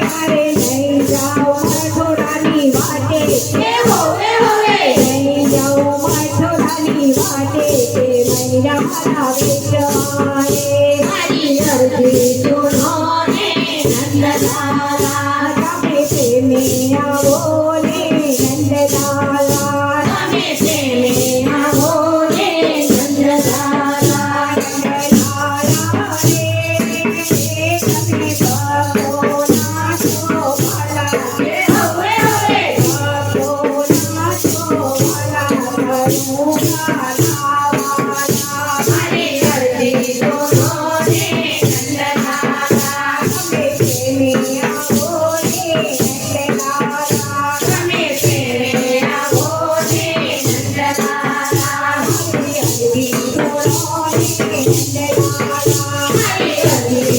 મારે નહીં જાઉં મથુરાની વાટે નહીં જાઉં મથુરાની વાટે મૈરા મારા વેચવાએ મારી અરજી સુનો ને નંદલાલા તમે પ્રેમે આવો ને નંદલાલા તમે પ્રેમે આવો ને નંદલાલા નંદલાલા રે તમે ભક્તોના છો ભલા હવે હવે ભક્તોના છો ભલા કરું ગાવાના મારી અરજી સુનો ને નંદલાલા તમે પ્રેમે આવો ને નંદલાલા તમે પ્રેમે આવો ને નંદલાલા હરી હરી બોલો ને નંદલાલા મારી અરજી